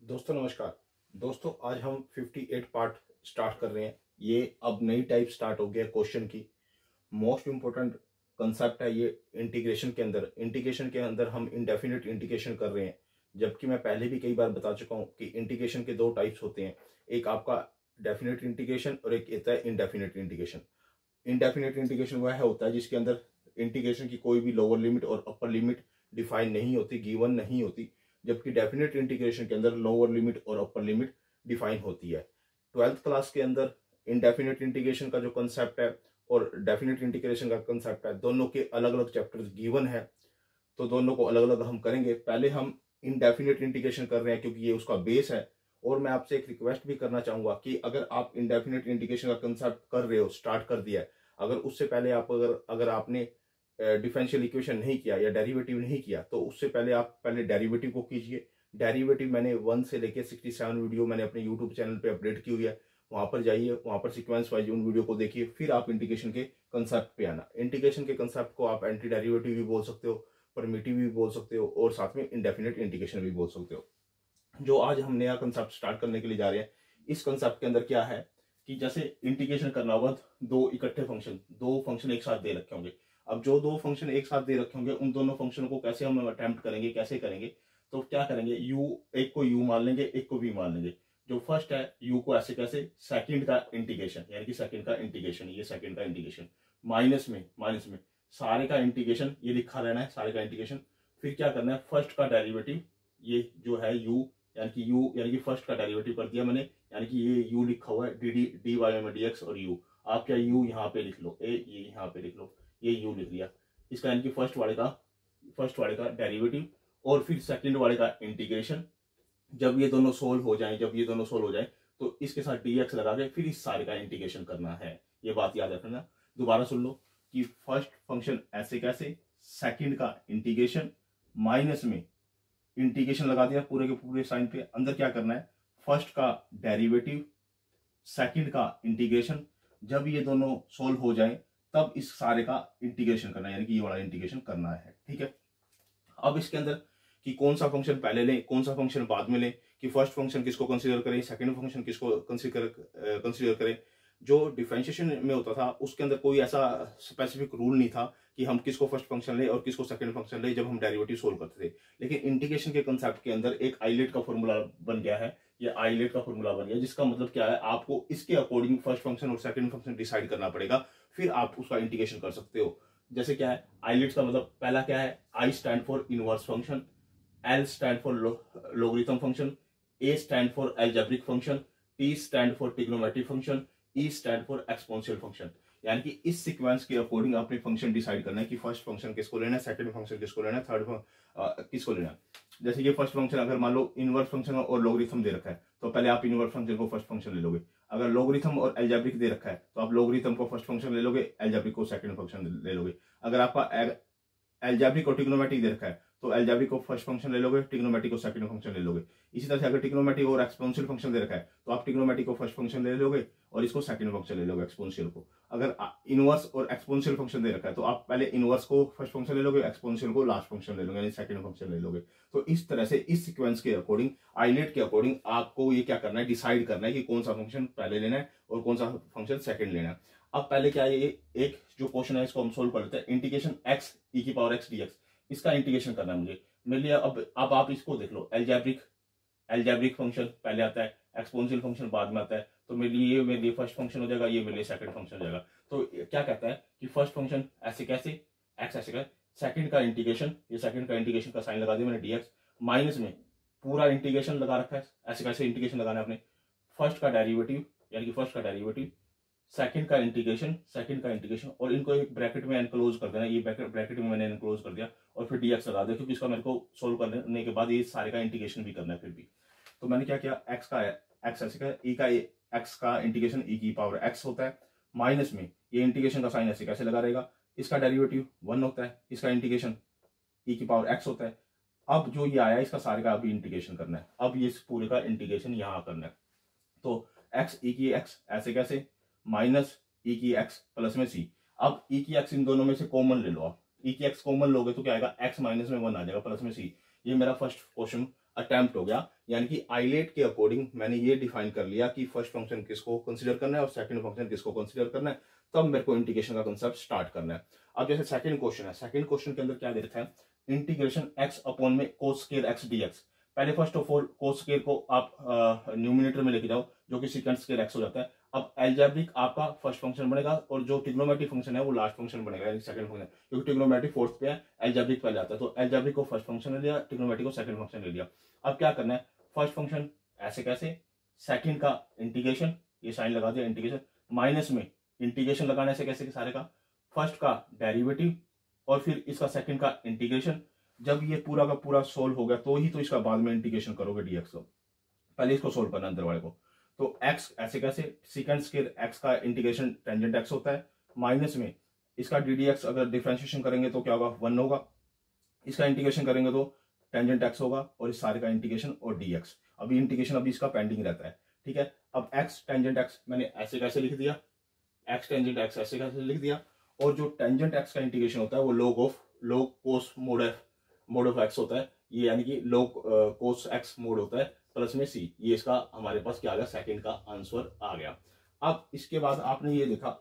दोस्तों नमस्कार। दोस्तों आज हम 58 पार्ट स्टार्ट कर रहे हैं। ये अब नई टाइप स्टार्ट हो गया क्वेश्चन की। मोस्ट इंपॉर्टेंट कंसेप्ट है ये इंटीग्रेशन के अंदर। इंटीग्रेशन के अंदर हम इंडेफिनिट इंटीग्रेशन कर रहे हैं, जबकि मैं पहले भी कई बार बता चुका हूं कि इंटीग्रेशन के दो टाइप्स होते हैं। एक आपका डेफिनेट इंटीग्रेशन और एक होता है इंडेफिनिट इंटीग्रेशन। इंडेफिनिट इंटीग्रेशन वह होता है जिसके अंदर इंटीग्रेशन की कोई भी लोअर लिमिट और अपर लिमिट डिफाइन नहीं होती, गिवन नहीं होती, जबकि डेफिनेट इंटीग्रेशन के अंदर लोअर लिमिट और अपर लिमिट डिफाइन होती है। 12th क्लास के अंदर इंडेफिनेट इंटीग्रेशन का जो कंसेप्ट है और डेफिनेट इंटीग्रेशन का कंसेप्ट है, दोनों के अलग अलग चैप्टर्स गिवन है, तो दोनों को अलग अलग हम करेंगे। पहले हम इंडेफिनेट इंटीग्रेशन कर रहे हैं क्योंकि ये उसका बेस है। और मैं आपसे एक रिक्वेस्ट भी करना चाहूंगा कि अगर आप इंडेफिनेट इंटीग्रेशन का कंसेप्ट कर रहे हो, स्टार्ट कर दिया है, अगर उससे पहले आप अगर आपने डिफरेंशियल इक्वेशन नहीं किया या डेरिवेटिव नहीं किया, तो उससे पहले आप पहले डेरिवेटिव को कीजिए। डेरिवेटिव मैंने 1 से लेके 67 वीडियो मैंने अपने यूट्यूब चैनल पे अपडेट की हुई है, वहां पर जाइए, वहां पर सीक्वेंस वाइज उन वीडियो को देखिए, फिर आप इंटीग्रेशन के कंसेप्ट पे आना। इंटीग्रेशन के कंसेप्ट को आप एंटी डेरिवेटिव भी बोल सकते हो, परमिटिव भी बोल सकते हो, और साथ में इंडेफिनेट इंटीग्रेशन भी बोल सकते हो। जो आज हम नया कंसेप्ट स्टार्ट करने के लिए जा रहे हैं, इस कंसेप्ट के अंदर क्या है कि जैसे इंटीग्रेशन करना होगा, दो इकट्ठे फंक्शन, दो फंक्शन एक साथ दे रखे होंगे। अब जो दो फंक्शन एक साथ दे रखे होंगे, उन दोनों फंक्शन को कैसे हम अटेम्प्ट करेंगे, कैसे करेंगे? तो क्या करेंगे, एक को u मान लेंगे, एक को v मान लेंगे। जो फर्स्ट है u को ऐसे कैसे, सेकंड का इंटीग्रेशन, यानी कि सेकंड का इंटीग्रेशन, ये सेकंड का इंटीग्रेशन, माइनस में सारे का इंटीग्रेशन, ये लिखा रहना है सारे का इंटीग्रेशन। फिर क्या करना है, फर्स्ट का डेरिवेटिव, ये जो है u यानी कि फर्स्ट का डेरिवेटिव कर दिया मैंने, यानी कि ये u लिखा हुआ है डी वाई में dx और u। आप क्या u यहाँ पे लिख लो, ये यहाँ पे लिख लो, ये u लिख लिया। इसका यानी कि फर्स्ट वाले का डेरिवेटिव और फिर सेकंड वाले का इंटीग्रेशन। जब ये दोनों सोल्व हो जाए तो इसके साथ dx लगा के फिर इस सारे का इंटीग्रेशन करना है। ये बात याद रखना। दोबारा सुन लो कि फर्स्ट फंक्शन ऐसे कैसे, सेकंड का इंटीग्रेशन, माइनस में इंटीग्रेशन लगा दिया पूरे के पूरे साइन पे। अंदर क्या करना है, फर्स्ट का डेरिवेटिव, सेकंड का इंटीग्रेशन। जब ये दोनों सोल्व हो जाए तब इस सारे का इंटीग्रेशन करना है, यानी कि ये वाला इंटीग्रेशन करना है। ठीक है। अब इसके अंदर कि कौन सा फंक्शन पहले लें, कौन सा फंक्शन बाद में लें, कि फर्स्ट फंक्शन किसको कंसीडर करें, सेकंड फंक्शन किसको कंसीडर करें। जो डिफरेंशिएशन में होता था उसके अंदर कोई ऐसा स्पेसिफिक रूल नहीं था कि हम किसको फर्स्ट फंक्शन ले और किसको सेकंड फंक्शन ले जब हम डेरिवेटिव सोल्व करते थे। लेकिन इंटीग्रेशन के कंसेप्ट के अंदर एक आइलेट का फॉर्मूला बन गया है, ये आइलेट का फॉर्मूला बन गया, जिसका मतलब क्या है, आपको इसके अकॉर्डिंग फर्स्ट फंक्शन और सेकंड फंक्शन डिसाइड करना पड़ेगा, फिर आप उसका इंटीग्रेशन कर सकते हो। जैसे क्या है, आइलेट्स का मतलब पहला क्या है, I stand for inverse function, L stand for logarithm function, A stand for algebraic function, T stand for trigonometric function, E stand for exponential function. यानी कि इस सीक्वेंस के अकॉर्डिंग आपने फंक्शन डिसाइड करना है कि फर्स्ट फंक्शन किसको लेना है, सेकंड फंक्शन किसको लेना है, थर्ड किसको लेना है। जैसे ये फर्स्ट फंक्शन अगर मान लो इनवर्स फंक्शन और लोगरिथम दे रखा है, तो पहले आप इनवर्स फंक्शन को फर्स्ट फंक्शन ले लोगे। अगर लोगरिथम और एल्जेब्रिक दे रखा है तो आप लोगरिथम को फर्स्ट फंक्शन ले लोगे, एल्जेब्रिक को सेकंड फंक्शन ले लोगे। अगर आपका एल्जेब्रिक और ट्रिग्नोमेट्रिक दे रखा है तो एल्जेब्रिक को फर्स्ट फंक्शन ले लोगे, ट्रिग्नोमेट्रिक को सेकंड फंक्शन ले लोगे। इसी तरह से अगर ट्रिग्नोमेट्रिक और एक्सपोनेंशियल फंक्शन दे रखा है तो आप ट्रिग्नोमेट्रिक को फर्स्ट फंक्शन ले लोगे और इसको सेकंड फंक्शन ले लोगे, एक्सपोनेंशियल को। अगर इनवर्स और एक्सपोनेंशियल फंक्शन दे रखा है तो आप पहले इनवर्स को फर्स्ट फंक्शन ले लोगे, एक्सपोनेंशियल को लास्ट फंक्शन ले लोगे, यानी सेकंड फंक्शन ले लोगे। तो इस तरह से इस सीक्वेंस के अकॉर्डिंग, आइलेट के अकॉर्डिंग आपको ये क्या करना है, डिसाइड करना है कि कौन सा फंक्शन पहले लेना है और कौन सा फंक्शन सेकंड लेना है। अब पहले क्या है, ये एक जो क्वेश्चन है इसको हम सोल्व कर लेते हैं। इंटीग्रेशन x e की पावर x dx, इसका इंटीग्रेशन करना है मुझे। मेरे लिए अब आप इसको देख लो, एल्जेब्रिक फंक्शन पहले आता है, एक्सपोनेंशियल फंक्शन बाद में आता है। तो मेरे लिए फर्स्ट फंक्शन हो जाएगा, ये मेरे लिए सेकंड फंक्शन हो जाएगा। तो क्या कहता है कि फर्स्ट फंक्शन ऐसे कैसे, एक्स ऐसे कैसे, सेकंड का इंटीग्रेशन, ये सेकंड का इंटीग्रेशन का साइन लगा दिया मैंने dx, माइनस में पूरा इंटीग्रेशन लगा रखा है, ऐसे कैसे इंटीग्रेशन लगाना है आपने, फर्स्ट का डेरिवेटिव, यानी कि फर्स्ट का डेरिवेटिव, सेकंड का इंटीग्रेशन, और इनको एक ब्रैकेट में एनक्लोज कर देना। ये ब्रैकेट में मैंने एनक्लोज कर दिया और फिर dx लगा दिया, क्योंकि इसका मेरे को सोल्व करने के बाद ये सारे का इंटीग्रेशन भी करना है फिर भी। तो मैंने क्या किया, एक्स ऐसे का ई का एक्स का इंटीग्रेशन ई की पावर एक्स होता है, माइनस में ये इंटीग्रेशन का साइन ऐसे कैसे लगा रहेगा, इसका डेरिवेटिव 1 होता है, इसका इंटीग्रेशन ई की पावर एक्स होता है। अब जो ये आया इसका सारे का अभी इंटीग्रेशन करना है, अब ये पूरे का इंटीग्रेशन यहां करना है। तो एक्स ई की एक्स ऐसे कैसे, माइनस ई की एक्स प्लस में सी। अब ई की एक्स इन दोनों में से कॉमन ले लो, आप ई की एक्स कॉमन लोगे तो क्या आएगा, एक्स माइनस में 1 आ जाएगा प्लस में सी। ये मेरा फर्स्ट क्वेश्चन अटेम्प्ट हो गया, यानी कि आइलेट के अकॉर्डिंग मैंने ये डिफाइन कर लिया कि फर्स्ट फंक्शन किसको कंसीडर करना है और सेकंड फंक्शन किसको कंसीडर करना है, तब मेरे को इंटीग्रेशन का कंसेप्ट स्टार्ट करना है। अब जैसे सेकंड क्वेश्चन है, सेकंड क्वेश्चन के अंदर क्या दे रखा है, इंटीग्रेशन एक्स अपॉन में कोस स्क्वायर एक्स डीएक्स। पहले first of all cos square को आप न्यूमिनेटर में लेके जाओ, जो कि सेकंड स्क्वायर एक्स हो जाता है। अब एल्जेब्रिक आपका फर्स्ट फंक्शन बनेगा और जो ट्रिग्नोमेट्रिक फंक्शन है वो लास्ट फंक्शन बनेगा, यानी सेकंड फंक्शन, क्योंकि ट्रिग्नोमेट्रिक फोर्थ पे है, एल्जेब्रिक पहले आता है, तो एल्जेब्रिक को फर्स्ट फंक्शन ले लिया, ट्रिग्नोमेट्रिक को सेकंड फंक्शन ले लिया। अब क्या करना है, फर्स्ट फंक्शन ऐसे कैसे, सेकंड का इंटीग्रेशन, ये साइन लगा दिया इंटीग्रेशन, माइनस में इंटीग्रेशन लगाना है कैसे सारे का, फर्स्ट का डेरिवेटिव और फिर इसका सेकंड का इंटीग्रेशन। जब ये पूरा का पूरा सोल्व हो गया तो ही तो इसका बाद में इंटीग्रेशन करोगे डीएक्स को, पहले इसको सोल्व करना अंदर वाले को। तो x ऐसे कैसे, सेकंड स्क्वायर x का इंटीग्रेशन टेंजेंट x होता है, माइनस में इसका ddx, अगर डिफरेंशिएशन करेंगे तो क्या होगा 1 होगा, इसका इंटीग्रेशन करेंगे तो टेंजेंट x होगा और इस सारे का इंटीग्रेशन और dx। अभी इंटीग्रेशन अभी इसका पेंडिंग रहता है, ठीक है। अब x टेंजेंट x मैंने ऐसे कैसे लिख दिया, x टेंजेंट x ऐसे कैसे लिख दिया, और जो टेंजेंट x का इंटीग्रेशन होता है वो log cos mode of x होता है, ये यानी कि log कोस x मोड होता है प्लस में c। ये इसका हमारे पास क्या आ गया, सेकंड का आंसर आ गया। अब इसके बाद आपने ये देखा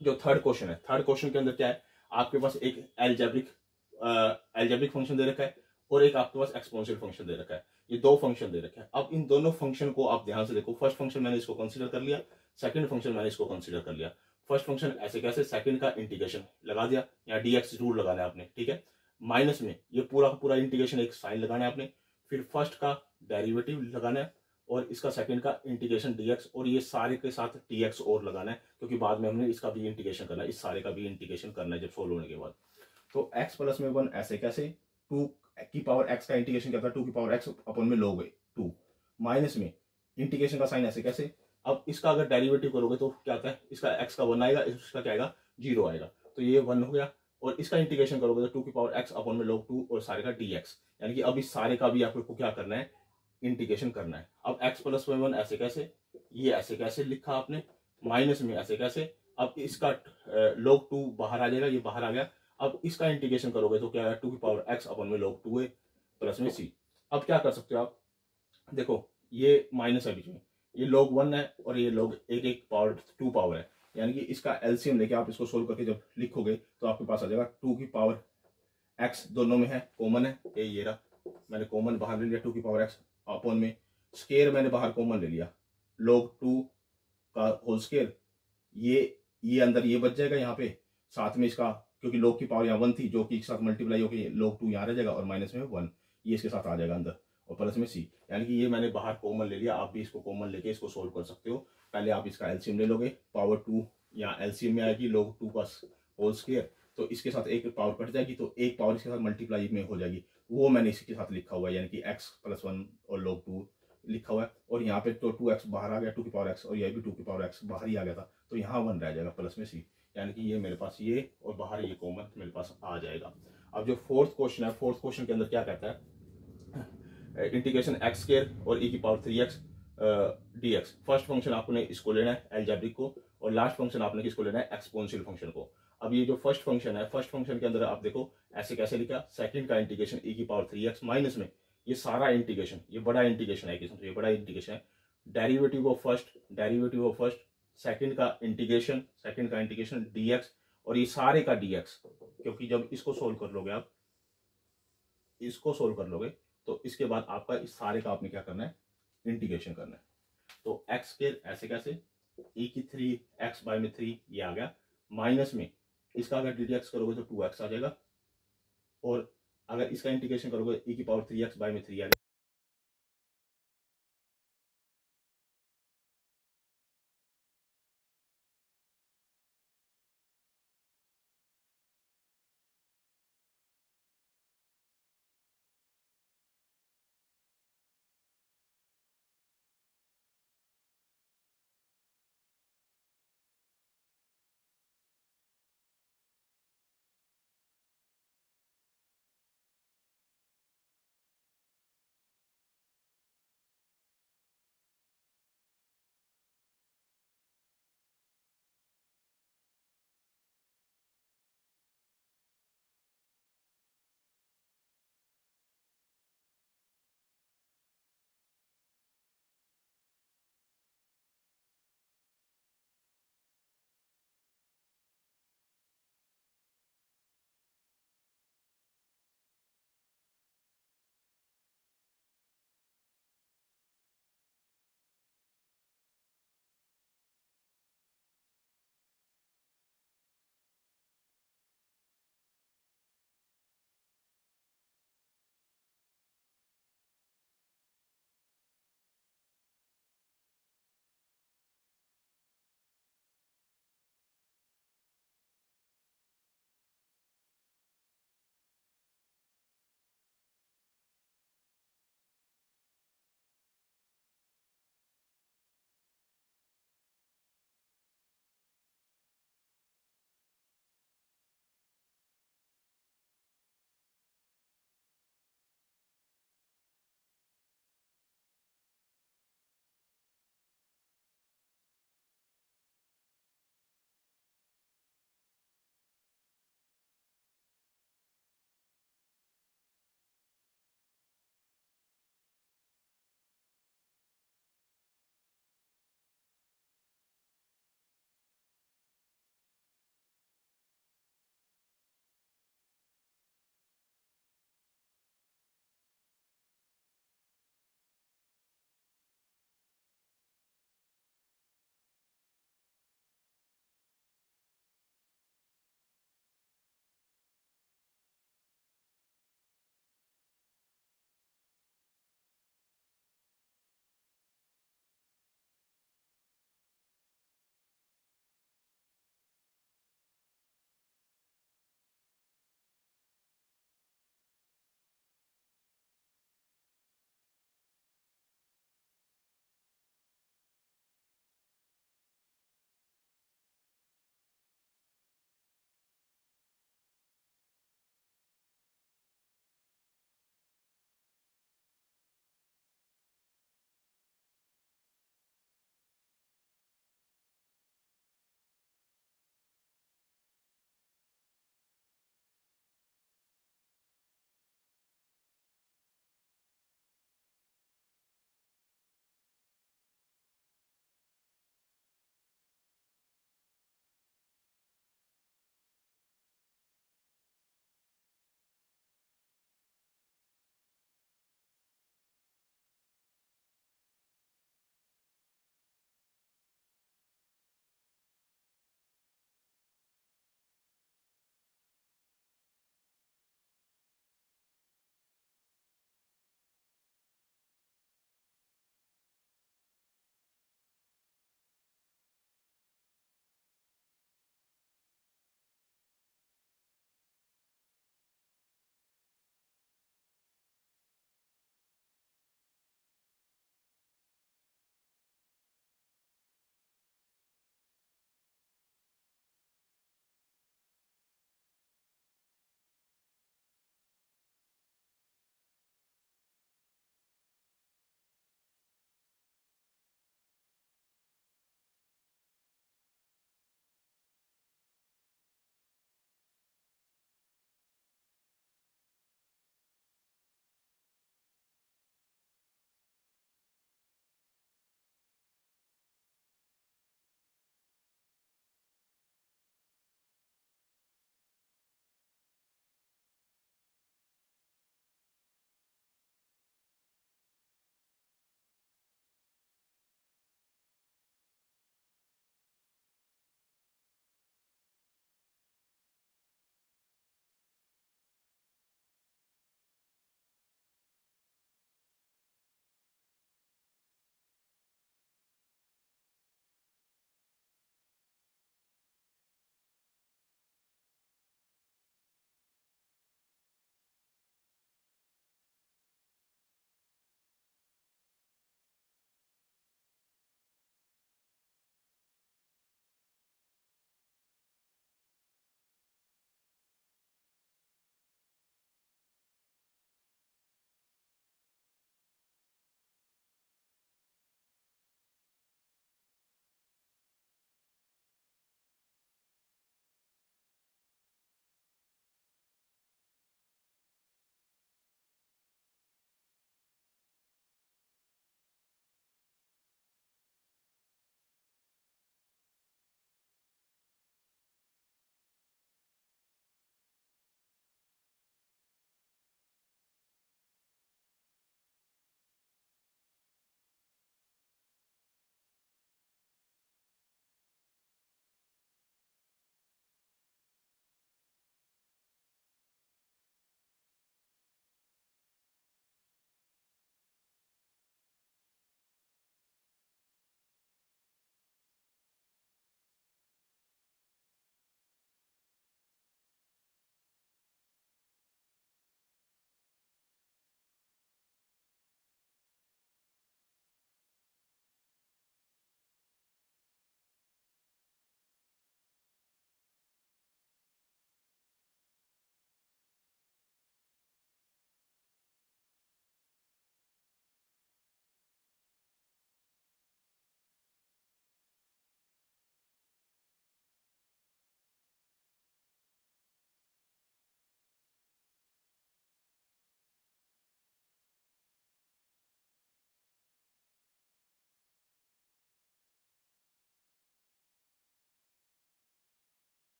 जो थर्ड क्वेश्चन है, थर्ड क्वेश्चन के अंदर क्या है, आपके पास एक एल्जेब्रिक फंक्शन दे रखा है और एक आपके पास एक्सपोनेंशियल फंक्शन दे रखा है, ये दो फंक्शन दे रखे हैं। अब इन दोनों फंक्शन को आप ध्यान से देखो, फर्स्ट फंक्शन मैंने इसको कंसीडर कर लिया, सेकंड फंक्शन मैंने इसको कंसीडर कर लिया। फर्स्ट फंक्शन ऐसे कैसे, सेकंड का इंटीग्रेशन लगा दिया, यहाँ dx जरूर लगाना है आपने, ठीक है। माइनस में ये पूरा पूरा इंटीग्रेशन एक साइन लगाना है आपने, फिर फर्स्ट का डेरिवेटिव लगाना है और इसका सेकंड का इंटीग्रेशन dx, और ये सारे के साथ dx और लगाना है, क्योंकि बाद में हमने इसका भी इंटीग्रेशन करना है, इस सारे का भी इंटीग्रेशन करना है जब सोल्व होने के बाद। तो x प्लस में 1 ऐसे कैसे, 2 की पावर x का इंटीग्रेशन क्या था, 2 की पावर x अपॉन में log 2, माइनस में इंटीग्रेशन का साइन ऐसे कैसे। अब इसका अगर डेरिवेटिव करोगे तो क्या आता है, इसका x का 1 आएगा, इसका क्या आएगा 0 आएगा, तो ये 1 हो गया। और इसका इंटीग्रेशन करोगे तो 2 की पावर x अपॉन में log 2 और सारे का dx, यानी कि अब इस सारे का भी आपको क्या करना है, इंटीग्रेशन करना है। अब x प्लस 1 ऐसे कैसे, ये ऐसे कैसे लिखा आपने, माइनस में ऐसे कैसे। अब इसका log 2 बाहर आ जाएगा, ये बाहर आ गया। अब इसका इंटीग्रेशन करोगे तो क्या है, 2 की पावर x अपॉन में log 2 है प्लस में c। अब क्या कर सकते हो आप, देखो ये माइनस है बीच में, ये log 1 है और ये log एक पावर 2 पावर है, यानी कि इसका एलसीएम लेके आप इसको सोल्व करके जब लिखोगे तो आपके पास आ जाएगा 2 की पावर x, दोनों में है कॉमन है, ये रहा मैंने कॉमन बाहर ले लिया, 2 की पावर x अपॉन में स्केयर मैंने बाहर कॉमन ले लिया, log 2 का होल स्केयर, ये अंदर ये बच जाएगा यहाँ पे, साथ में इसका क्योंकि log की पावर यहाँ 1 थी जो कि एक साथ मल्टीप्लाई होकर log 2 यहाँ रह जाएगा और माइनस में 1 ये इसके साथ आ जाएगा अंदर और प्लस में c, यानी कि ये मैंने बाहर कॉमन ले लिया। आप भी इसको कॉमन लेके इसको सोल्व कर सकते हो। पहले आप इसका एलसीएम ले लोगे, पावर 2 यहाँ एलसीएम में आएगी log 2 का होल स्केयर, तो इसके साथ एक पावर कट जाएगी तो एक पावर इसके साथ मल्टीप्लाई में हो जाएगी, वो मैंने इसके साथ लिखा हुआ है, यानी कि x प्लस 1 और log 2 लिखा हुआ है। और यहाँ पे तो 2x बाहर आ गया, 2 की पावर x, और ये भी 2 की पावर x बाहर ही आ गया था, तो यहाँ 1 रह जाएगा प्लस में c, यानी कि ये मेरे पास ये और बाहर ये कॉमन मेरे पास आ जाएगा। अब जो फोर्थ क्वेश्चन है, फोर्थ क्वेश्चन के अंदर क्या कहता है, इंटीग्रेशन एक्स स्क्वायर और e की power 3x dx। First function आपने इसको लेना है एल्जेब्रिक को, और लास्ट फंक्शन आपने किसको लेना है, एक्सपोनेंशियल फंक्शन को। अब ये जो फर्स्ट फंक्शन है, फर्स्ट फंक्शन के अंदर आप देखो ऐसे कैसे लिखा, सेकंड का इंटीग्रेशन e की पावर 3x माइनस में ये सारा इंटीग्रेशन, ये बड़ा इंटीग्रेशन है, ये बड़ा इंटीग्रेशन है, डेरिवेटिव ऑफ फर्स्ट, सेकंड का इंटीग्रेशन dx, और ये सारे का dx, क्योंकि जब इसको सोल्व कर लोगे आप, इसको सोल्व कर लोगे तो इसके बाद आपका इस सारे का आपने क्या करना है, इंटीग्रेशन करना है। तो एक्स स्क्वायर ऐसे कैसे, e की 3x बाय में 3 ये आ गया, माइनस में इसका अगर dx करोगे तो 2x आ जाएगा, और अगर इसका इंटीग्रेशन करोगे e की पावर 3x बाय में 3 आ गया,